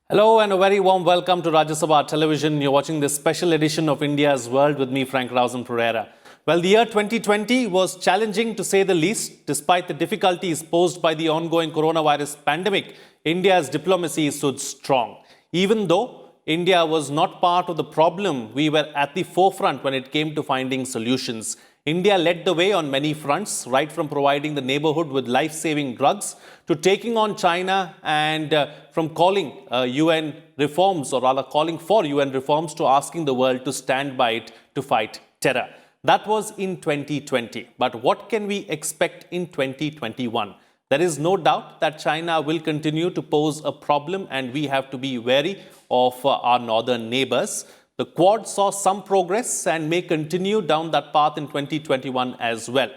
Hello and a very warm welcome to Rajya Sabha Television. You're watching this special edition of India's World with me, Frank Rausen Pereira. Well, the year 2020 was challenging to say the least. Despite the difficulties posed by the ongoing coronavirus pandemic, India's diplomacy stood strong. Even though India was not part of the problem, we were at the forefront when it came to finding solutions. India led the way on many fronts, right from providing the neighborhood with life-saving drugs to taking on China and from calling UN reforms, or rather calling for UN reforms, to asking the world to stand by it to fight terror. That was in 2020. But what can we expect in 2021? There is no doubt that China will continue to pose a problem, and we have to be wary of our northern neighbors. The Quad saw some progress and may continue down that path in 2021 as well.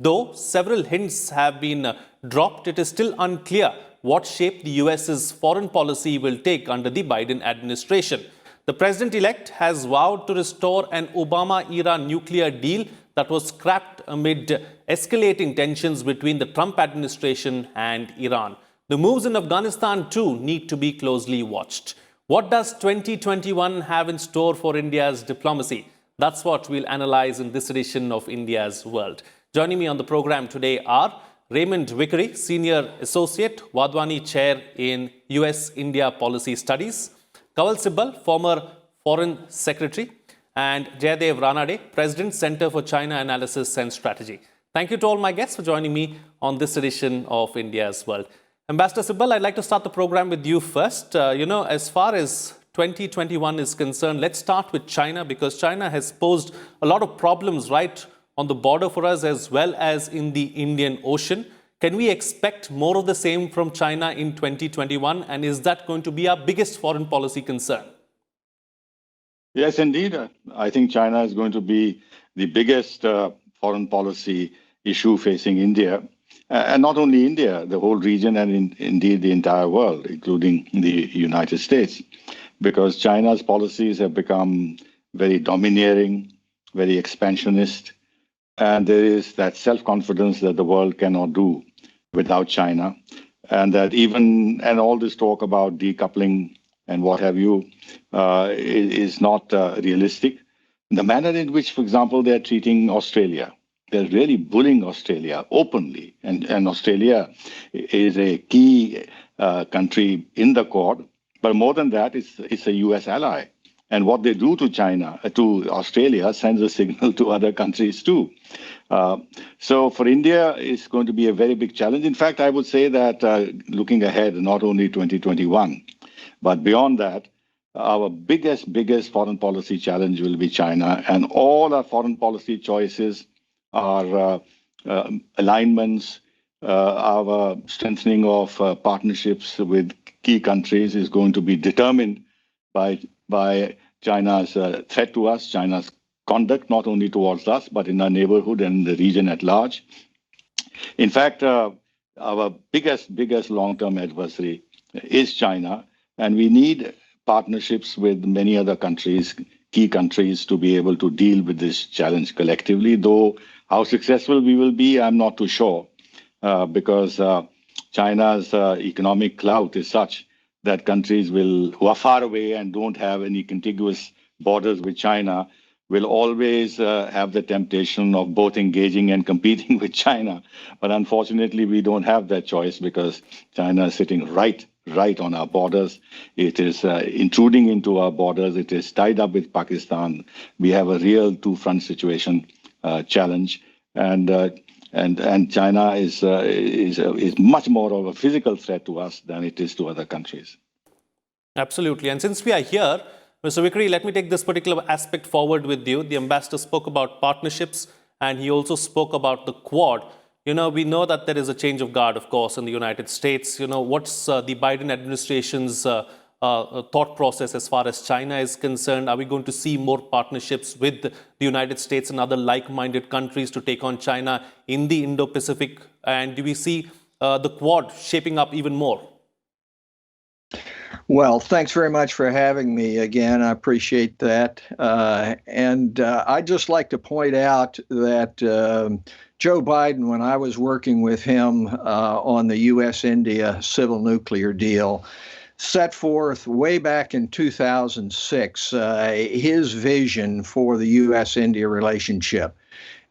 Though several hints have been dropped, it is still unclear what shape the US's foreign policy will take under the Biden administration. The president-elect has vowed to restore an Obama-era nuclear deal that was scrapped amid escalating tensions between the Trump administration and Iran. The moves in Afghanistan too need to be closely watched. What does 2021 have in store for India's diplomacy? That's what we'll analyze in this edition of India's World. Joining me on the program today are Raymond Vickery, Senior Associate, Wadhwani Chair in US-India Policy Studies, Kawal Sibbal, former Foreign Secretary, and Jayadev Ranade, President, Center for China Analysis and Strategy. Thank you to all my guests for joining me on this edition of India's World. Ambassador Sibbal, I'd like to start the program with you first. As far as 2021 is concerned, let's start with China, because China has posed a lot of problems right on the border for us as well as in the Indian Ocean. Can we expect more of the same from China in 2021? And is that going to be our biggest foreign policy concern? Yes, indeed. I think China is going to be the biggest foreign policy issue facing India. And not only India, the whole region, and indeed the entire world, including the United States, because China's policies have become very domineering, very expansionist, and there is that self-confidence that the world cannot do without China, and that and all this talk about decoupling and what have you is not realistic. The manner in which, for example, they're treating Australia, they're really bullying Australia openly. And Australia is a key country in the Quad. But more than that, it's a US ally. And what they do to China, to Australia, sends a signal to other countries too. So for India, it's going to be a very big challenge. In fact, I would say that looking ahead, not only 2021, but beyond that, our biggest foreign policy challenge will be China. And all our foreign policy choices, our alignments, our strengthening of partnerships with key countries is going to be determined by China's threat to us, China's conduct, not only towards us, but in our neighborhood and the region at large. In fact, our biggest long-term adversary is China, and we need partnerships with many other countries, key countries, to be able to deal with this challenge collectively, though how successful we will be, I'm not too sure, because China's economic clout is such that countries who are far away and don't have any contiguous borders with China will always have the temptation of both engaging and competing with China. But unfortunately, we don't have that choice, because China is sitting right on our borders. It is intruding into our borders. It is tied up with Pakistan. We have a real two-front situation challenge, and China is much more of a physical threat to us than it is to other countries. Absolutely. And since we are here, Mr. Vickery, let me take this particular aspect forward with you. The ambassador spoke about partnerships, and he also spoke about the Quad. We know that there is a change of guard, of course, in the United States. What's the Biden administration's thought process as far as China is concerned? Are we going to see more partnerships with the United States and other like-minded countries to take on China in the Indo-Pacific? And do we see the Quad shaping up even more? Well, thanks very much for having me again. I appreciate that. And I'd just like to point out that Joe Biden, when I was working with him on the U.S.-India civil nuclear deal, set forth way back in 2006 his vision for the U.S.-India relationship.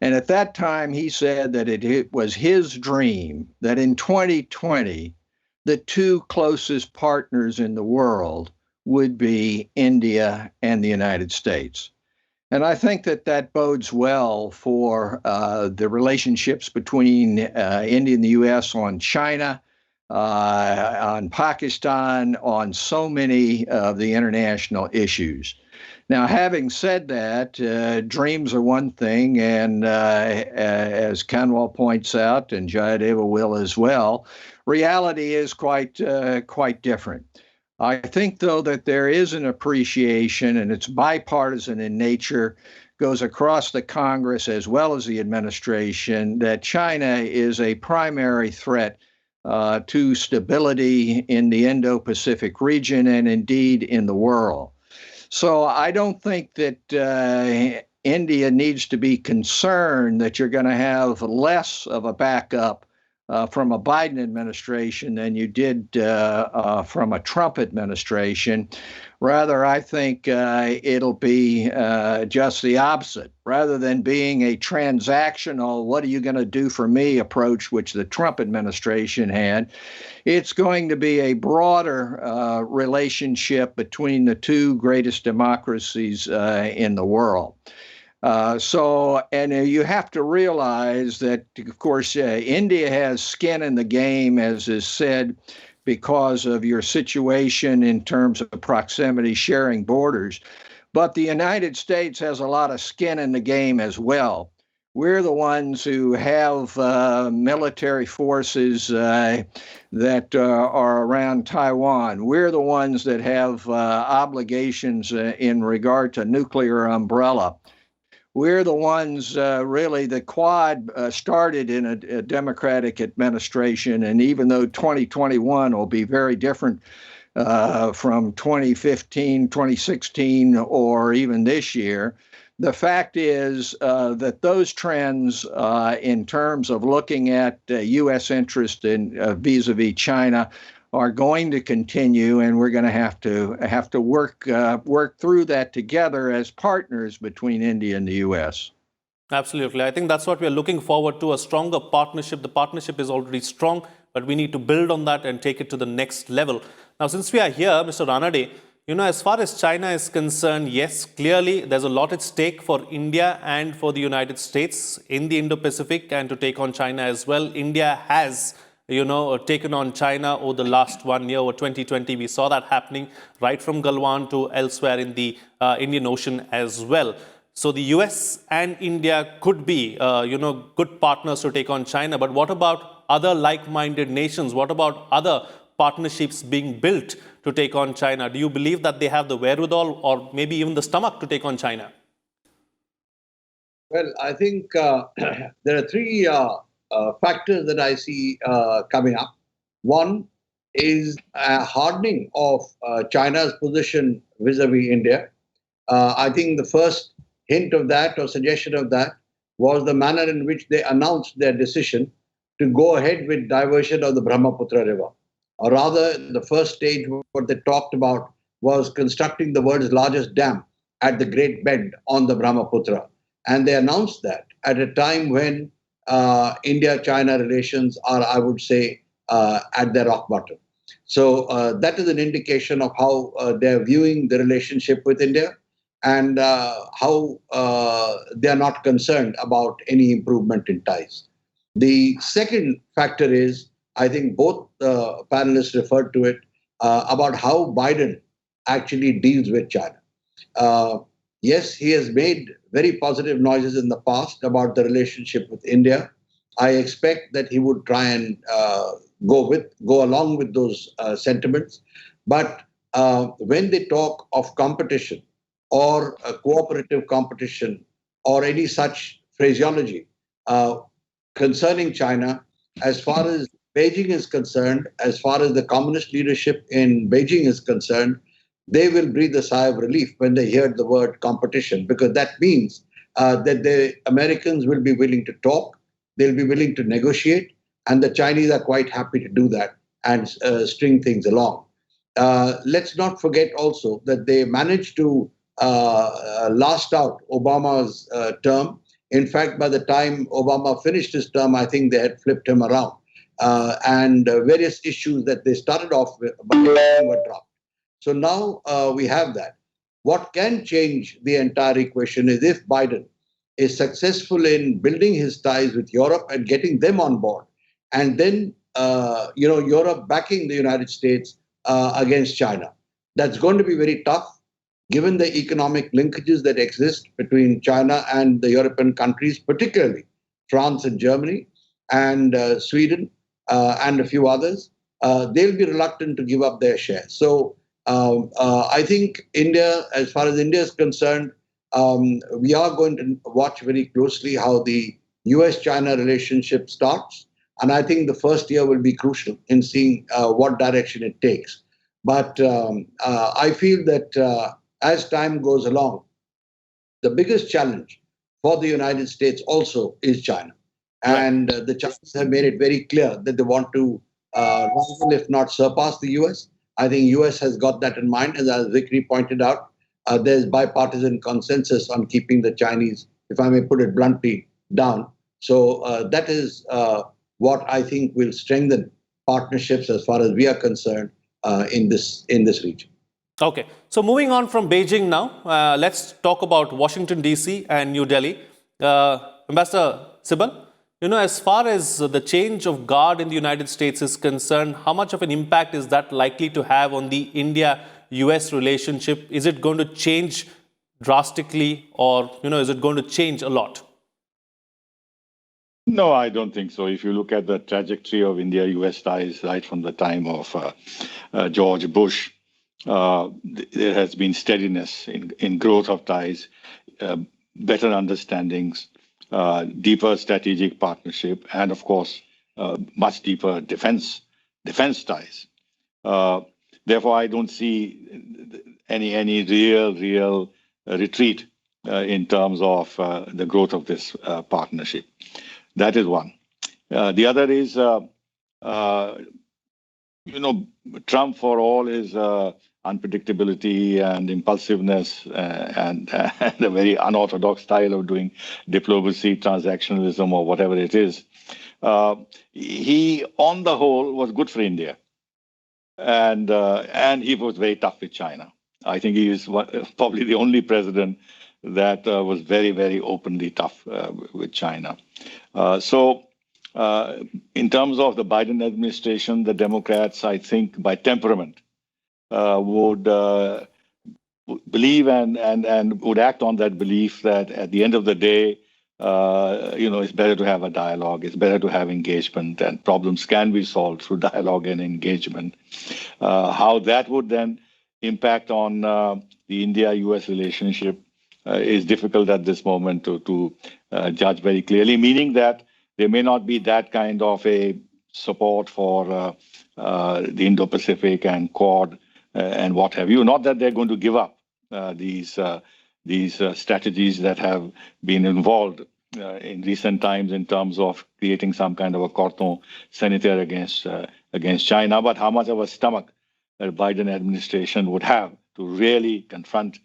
And at that time, he said that it was his dream that in 2020, the two closest partners in the world would be India and the United States. And I think that that bodes well for the relationships between India and the U.S. on China, on Pakistan, on so many of the international issues. Now, having said that, dreams are one thing, and as Kanwal points out, and Jayadeva will as well, reality is quite different. I think, though, that there is an appreciation, and it's bipartisan in nature, goes across the Congress as well as the administration, that China is a primary threat to stability in the Indo-Pacific region and indeed in the world. So I don't think that India needs to be concerned that you're going to have less of a backup from a Biden administration than you did from a Trump administration. Rather, I think it'll be just the opposite. Rather than being a transactional, what are you going to do for me approach, which the Trump administration had, it's going to be a broader relationship between the two greatest democracies in the world. And you have to realize that, of course, India has skin in the game, as is said, because of your situation in terms of proximity, sharing borders. But the United States has a lot of skin in the game as well. We're the ones who have military forces that are around Taiwan. We're the ones that have obligations in regard to nuclear umbrella. We're the ones, really, the Quad started in a Democratic administration, and even though 2021 will be very different from 2015, 2016, or even this year, the fact is that those trends in terms of looking at U.S. interest in vis-a-vis China are going to continue, and we're going to have to work through that together as partners between India and the U.S. Absolutely. I think that's what we're looking forward to, a stronger partnership. The partnership is already strong, but we need to build on that and take it to the next level. Now, since we are here, Mr. Ranade, as far as China is concerned, yes, clearly there's a lot at stake for India and for the United States in the Indo-Pacific, and to take on China as well. India has taken on China over the last 1 year, or 2020. We saw that happening right from Galwan to elsewhere in the Indian Ocean as well. So the US and India could be, good partners to take on China. But what about other like-minded nations? What about other partnerships being built to take on China? Do you believe that they have the wherewithal or maybe even the stomach to take on China? Well, I think there are three factors that I see coming up. One is a hardening of China's position vis-a-vis India. I think the first hint of that or suggestion of that was the manner in which they announced their decision to go ahead with diversion of the Brahmaputra River. Or rather, the first stage, what they talked about was constructing the world's largest dam at the Great Bend on the Brahmaputra. And they announced that at a time when India-China relations are, I would say, at their rock bottom. So that is an indication of how they're viewing the relationship with India, and how they are not concerned about any improvement in ties. The second factor is, I think both panelists referred to it, about how Biden actually deals with China. Yes, he has made very positive noises in the past about the relationship with India. I expect that he would try and go along with those sentiments. But when they talk of competition or a cooperative competition or any such phraseology concerning China, as far as Beijing is concerned, as far as the communist leadership in Beijing is concerned, they will breathe a sigh of relief when they hear the word competition, because that means that the Americans will be willing to talk, they'll be willing to negotiate, and the Chinese are quite happy to do that and string things along. let's not forget also that they managed to last out Obama's term. In fact, by the time Obama finished his term, I think they had flipped him around. And various issues that they started off with were dropped. So now we have that. What can change the entire equation is if Biden is successful in building his ties with Europe and getting them on board, and then Europe backing the United States against China. That's going to be very tough, given the economic linkages that exist between China and the European countries, particularly France and Germany and Sweden and a few others. They'll be reluctant to give up their share. So I think India, as far as India is concerned, we are going to watch very closely how the US-China relationship starts. And I think the first year will be crucial in seeing what direction it takes. But I feel that as time goes along, the biggest challenge for the United States also is China. And the Chinese have made it very clear that they want to rival, if not surpass the US. I think US has got that in mind. As Vikri pointed out, there's bipartisan consensus on keeping the Chinese, if I may put it bluntly, down. So that is what I think will strengthen partnerships as far as we are concerned in this region. Okay, so moving on from Beijing now, let's talk about Washington, D.C. and New Delhi. Ambassador Sibal, as far as the change of guard in the United States is concerned, how much of an impact is that likely to have on the India-US relationship? Is it going to change drastically, or, is it going to change a lot? No, I don't think so. If you look at the trajectory of India-US ties right from the time of George Bush, there has been steadiness in growth of ties, better understandings, deeper strategic partnership, and of course, much deeper defense ties. Therefore, I don't see any real retreat in terms of the growth of this partnership. That is one. The other is, Trump, for all his unpredictability and impulsiveness and a very unorthodox style of doing diplomacy, transactionalism, or whatever it is, he, on the whole, was good for India. And he was very tough with China. I think he is probably the only president that was very, very openly tough with China. So in terms of the Biden administration, the Democrats, I think, by temperament, would believe and would act on that belief that at the end of the day, it's better to have a dialogue, it's better to have engagement, and problems can be solved through dialogue and engagement. How that would then impact on the India-US relationship is difficult at this moment to judge very clearly, meaning that there may not be that kind of a support for the Indo-Pacific and Quad and what have you. Not that they're going to give up these strategies that have been involved in recent times in terms of creating some kind of a cordon sanitaire against China, but how much of a stomach the Biden administration would have to really confront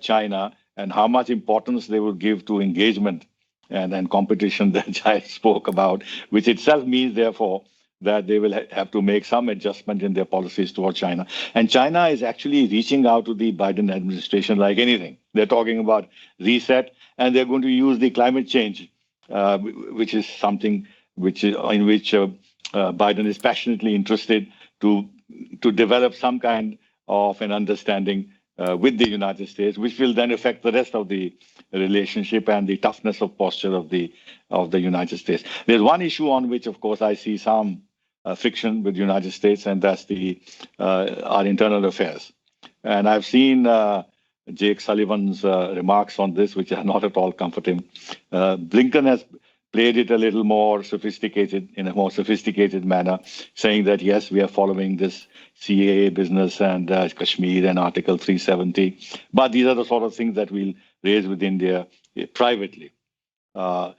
China, and how much importance they would give to engagement and competition that Jai spoke about, which itself means, therefore, that they will have to make some adjustment in their policies toward China. And China is actually reaching out to the Biden administration like anything. They're talking about reset, and they're going to use the climate change, which is something in which Biden is passionately interested to develop some kind of an understanding with the United States, which will then affect the rest of the relationship and the toughness of posture of the United States. There's one issue on which, of course, I see some friction with the United States, and that's our internal affairs. And I've seen Jake Sullivan's remarks on this, which are not at all comforting. Blinken has played it a little more sophisticated, in a more sophisticated manner, saying that, yes, we are following this CAA business and Kashmir and Article 370. But these are the sort of things that we'll raise with India privately. But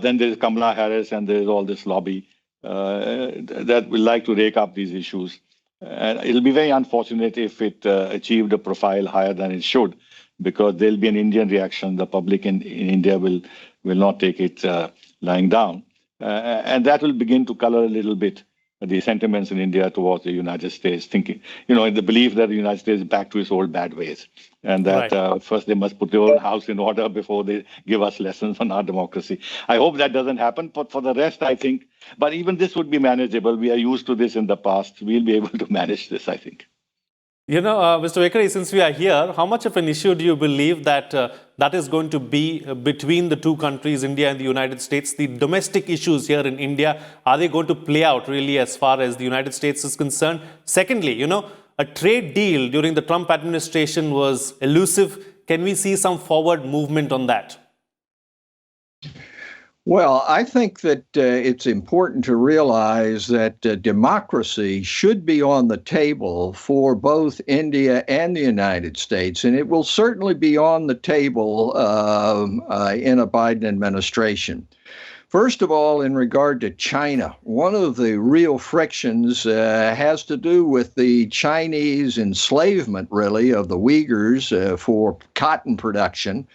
then there's Kamala Harris and there's all this lobby that will like to rake up these issues And it'll be very unfortunate if it achieved a profile higher than it should, because there'll be an Indian reaction. The public in India will not take it lying down. And that will begin to color a little bit the sentiments in India towards the United States, thinking, in the belief that the United States is back to its old bad ways. And that first they must put their own house in order before they give us lessons on our democracy. I hope that doesn't happen. But for the rest, I think, but even this would be manageable. We are used to this in the past. We'll be able to manage this, I think. Mr. Venkari, since we are here, how much of an issue do you believe that that is going to be between the two countries, India and the United States? The domestic issues here in India, are they going to play out really as far as the United States is concerned? Secondly, a trade deal during the Trump administration was elusive. Can we see some forward movement on that? Well, I think that it's important to realize that democracy should be on the table for both India and the United States, and it will certainly be on the table in a Biden administration. First of all, in regard to China, one of the real frictions has to do with the Chinese enslavement, really, of the Uyghurs for cotton production.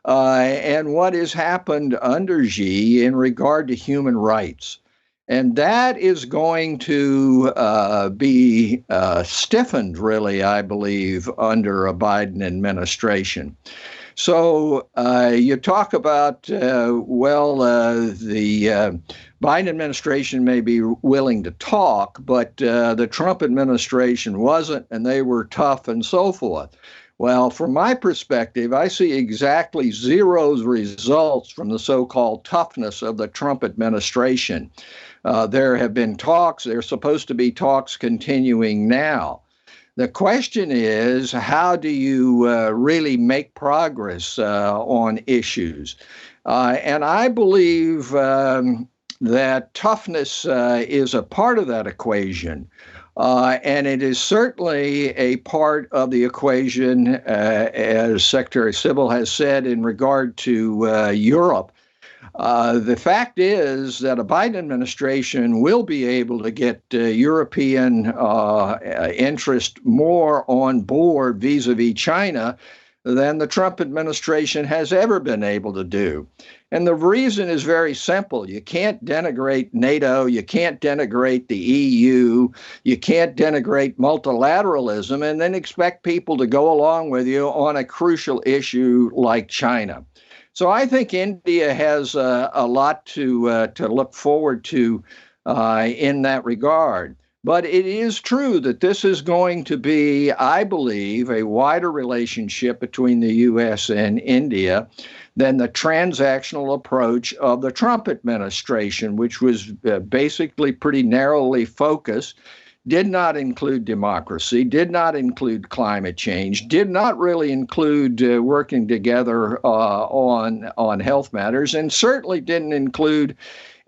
And what has happened under Xi in regard to human rights. And that is going to be stiffened, really, I believe, under a Biden administration. So you talk about, the Biden administration may be willing to talk, but the Trump administration wasn't, and they were tough and so forth. Well, from my perspective, I see exactly zero results from the so-called toughness of the Trump administration. There have been talks. There are supposed to be talks continuing now. The question is, how do you really make progress on issues? And I believe that toughness is a part of that equation. And it is certainly a part of the equation, as Secretary Sybil has said, in regard to Europe. The fact is that a Biden administration will be able to get European interest more on board vis-a-vis China than the Trump administration has ever been able to do. And the reason is very simple. You can't denigrate NATO. You can't denigrate the EU. You can't denigrate multilateralism and then expect people to go along with you on a crucial issue like China. So I think India has a lot to look forward to in that regard. But it is true that this is going to be, I believe, a wider relationship between the U.S. and India than the transactional approach of the Trump administration, which was basically pretty narrowly focused, did not include democracy, did not include climate change, did not really include working together on health matters, and certainly didn't include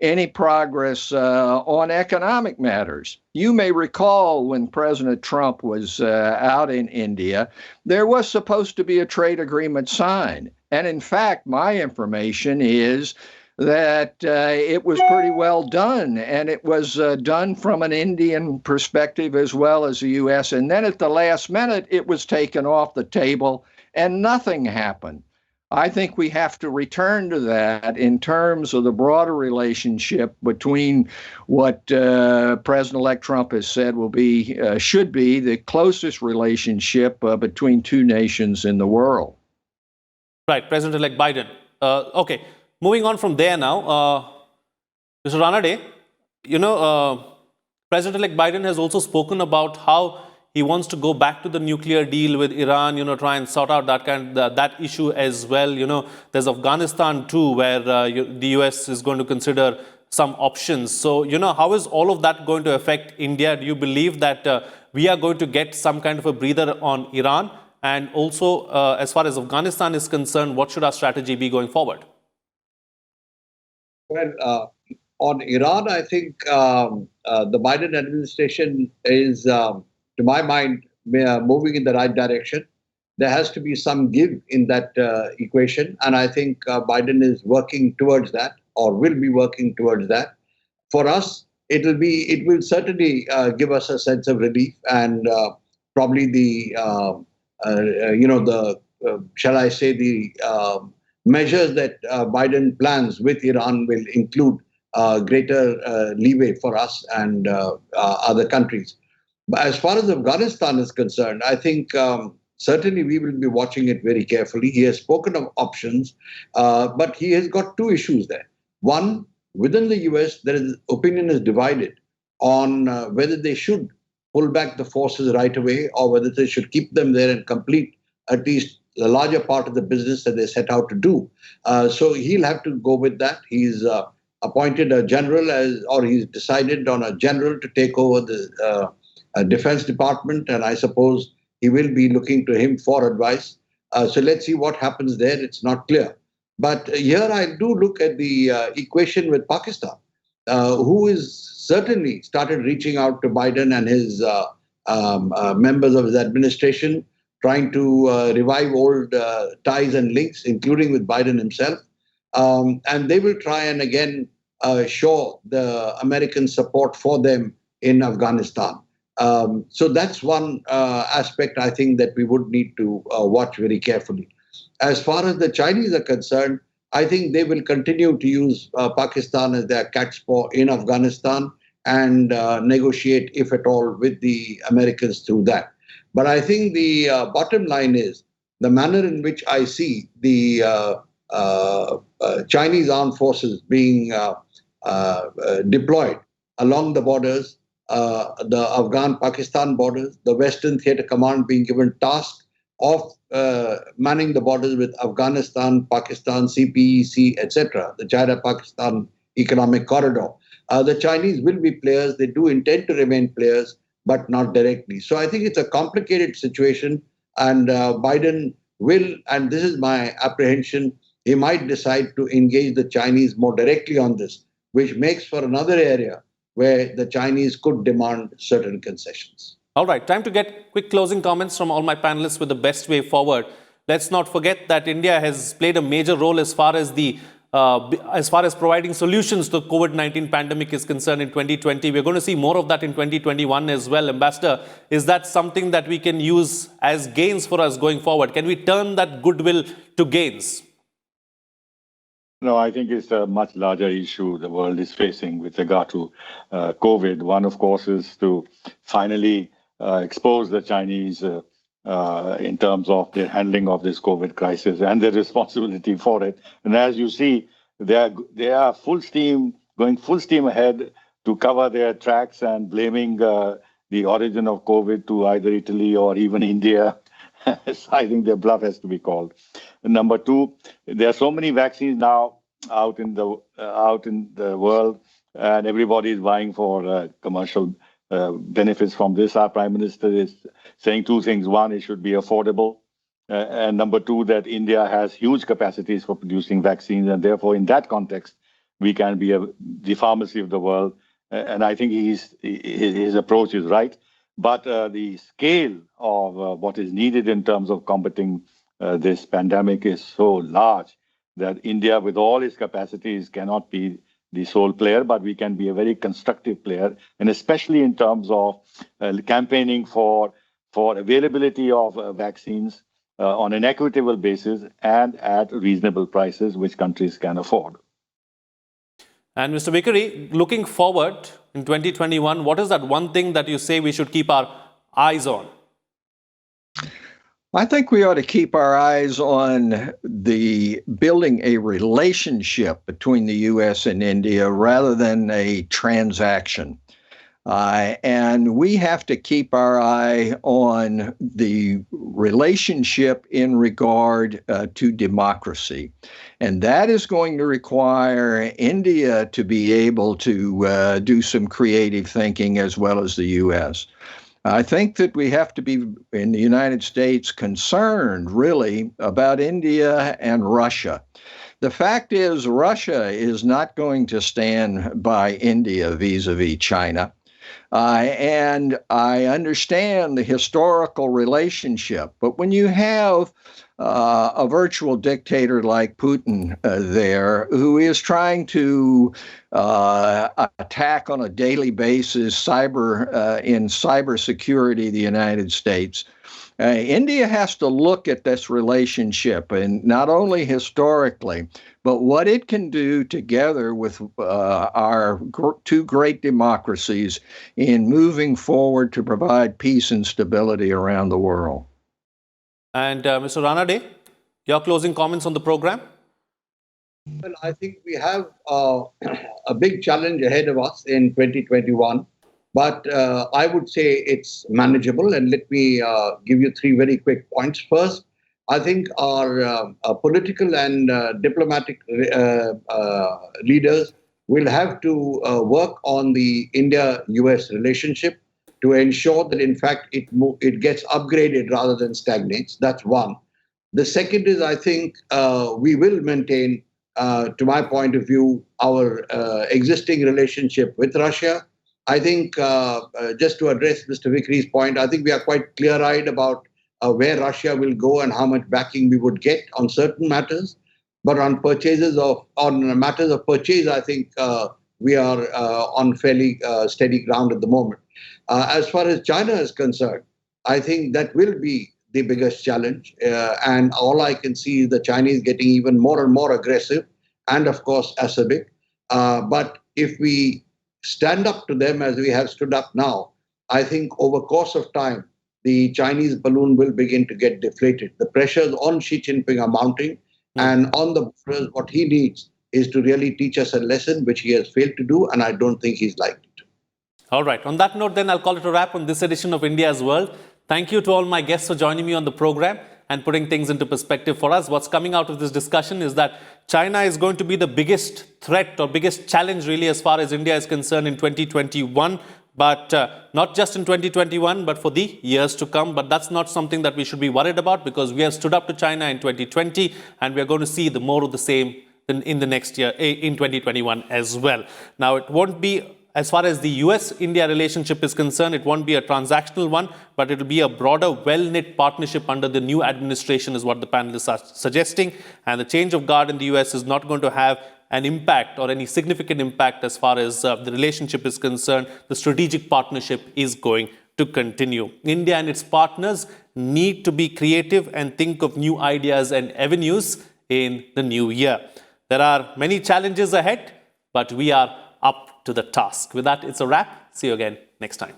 any progress on economic matters. You may recall when President Trump was out in India, there was supposed to be a trade agreement signed. And in fact, my information is that it was pretty well done, and it was done from an Indian perspective as well as the U.S. And then at the last minute, it was taken off the table and nothing happened. I think we have to return to that in terms of the broader relationship between what President-elect Trump has said should be the closest relationship between two nations in the world. Right, President-elect Biden. Okay, moving on from there now, Mr. Ranade, President-elect Biden has also spoken about how he wants to go back to the nuclear deal with Iran, try and sort out that issue as well. There's Afghanistan too, where the US is going to consider some options. So, how is all of that going to affect India? Do you believe that we are going to get some kind of a breather on Iran? And also, as far as Afghanistan is concerned, what should our strategy be going forward? Well, on Iran, I think the Biden administration is to my mind, moving in the right direction. There has to be some give in that equation. And I think Biden is working towards that, or will be working towards that. For us, it will certainly give us a sense of relief, and probably shall I say, the measures that Biden plans with Iran will include greater leeway for us and other countries. But as far as Afghanistan is concerned, I think certainly we will be watching it very carefully. He has spoken of options, but he has got two issues there. One, within the US, opinion is divided on whether they should pull back the forces right away or whether they should keep them there and complete at least the larger part of the business that they set out to do. So he'll have to go with that. He's appointed a general or he's decided on a general to take over the Defense Department, and I suppose he will be looking to him for advice. So let's see what happens there. It's not clear. But here I do look at the equation with Pakistan, who is certainly started reaching out to Biden and his members of his administration, trying to revive old ties and links, including with Biden himself. And they will try and again show the American support for them in Afghanistan. So that's one aspect I think that we would need to watch very carefully. As far as the Chinese are concerned, I think they will continue to use Pakistan as their cat's paw in Afghanistan and negotiate, if at all, with the Americans through that. But I think the bottom line is the manner in which I see the Chinese armed forces being deployed along the borders, the Afghan-Pakistan borders, the Western Theatre Command being given task of manning the borders with Afghanistan, Pakistan, CPEC, etc., the China-Pakistan Economic Corridor. The Chinese will be players. They do intend to remain players, but not directly. So I think it's a complicated situation, and Biden will, and this is my apprehension, he might decide to engage the Chinese more directly on this, which makes for another area where the Chinese could demand certain concessions. All right, time to get quick closing comments from all my panelists with the best way forward. Let's not forget that India has played a major role as far as providing solutions to the COVID-19 pandemic is concerned in 2020. We're going to see more of that in 2021 as well. Ambassador, is that something that we can use as gains for us going forward? Can we turn that goodwill to gains? No, I think it's a much larger issue the world is facing with regard to COVID. One, of course, is to finally expose the Chinese in terms of their handling of this COVID crisis and their responsibility for it. And as you see, they are going full steam ahead to cover their tracks and blaming the origin of COVID to either Italy or even India. I think their bluff has to be called. And number two, there are so many vaccines now out in the world, and everybody is vying for commercial benefits from this. Our Prime Minister is saying two things. One, it should be affordable. And number two, that India has huge capacities for producing vaccines. And therefore, in that context, we can be the pharmacy of the world. And I think his approach is right. But the scale of what is needed in terms of combating this pandemic is so large that India, with all its capacities, cannot be the sole player, but we can be a very constructive player, and especially in terms of campaigning for availability of vaccines on an equitable basis and at reasonable prices, which countries can afford. And Mr. Vikari, looking forward in 2021, what is that one thing that you say we should keep our eyes on? I think we ought to keep our eyes on the building a relationship between the U.S. and India rather than a transaction. And we have to keep our eye on the relationship in regard to democracy. And that is going to require India to be able to do some creative thinking as well as the U.S. I think that we have to be, in the United States, concerned really about India and Russia. The fact is, Russia is not going to stand by India vis-a-vis China. And I understand the historical relationship. But when you have a virtual dictator like Putin there, who is trying to attack on a daily basis in cybersecurity the United States, India has to look at this relationship, and not only historically, but what it can do together with our two great democracies in moving forward to provide peace and stability around the world. And Mr. Ranade, your closing comments on the program? Well, I think we have a big challenge ahead of us in 2021, but I would say it's manageable. And let me give you three very quick points. First, I think our political and diplomatic leaders will have to work on the India-US relationship to ensure that, in fact, it gets upgraded rather than stagnates. That's one. The second is, I think, we will maintain, to my point of view, our existing relationship with Russia. I think, just to address Mr. Vikri's point, I think we are quite clear-eyed about where Russia will go and how much backing we would get on certain matters. But on matters of purchase, I think we are on fairly steady ground at the moment. As far as China is concerned, I think that will be the biggest challenge. And all I can see is the Chinese getting even more and more aggressive and, of course, acerbic. But if we stand up to them as we have stood up now, I think over course of time, the Chinese balloon will begin to get deflated. The pressures on Xi Jinping are mounting. And on the borders, what he needs is to really teach us a lesson, which he has failed to do, and I don't think he's likely to. All right. On that note, then, I'll call it a wrap on this edition of India's World. Thank you to all my guests for joining me on the program and putting things into perspective for us. What's coming out of this discussion is that China is going to be the biggest threat or biggest challenge, really, as far as India is concerned in 2021. But not just in 2021, but for the years to come. But that's not something that we should be worried about, because we have stood up to China in 2020, and we are going to see the more of the same in the next year, in 2021 as well. Now, it won't be, as far as the US-India relationship is concerned, it won't be a transactional one, but it will be a broader, well-knit partnership under the new administration, is what the panelists are suggesting. And the change of guard in the US is not going to have an impact or any significant impact as far as the relationship is concerned. The strategic partnership is going to continue. India and its partners need to be creative and think of new ideas and avenues in the new year. There are many challenges ahead, but we are up to the task. With that, it's a wrap. See you again next time.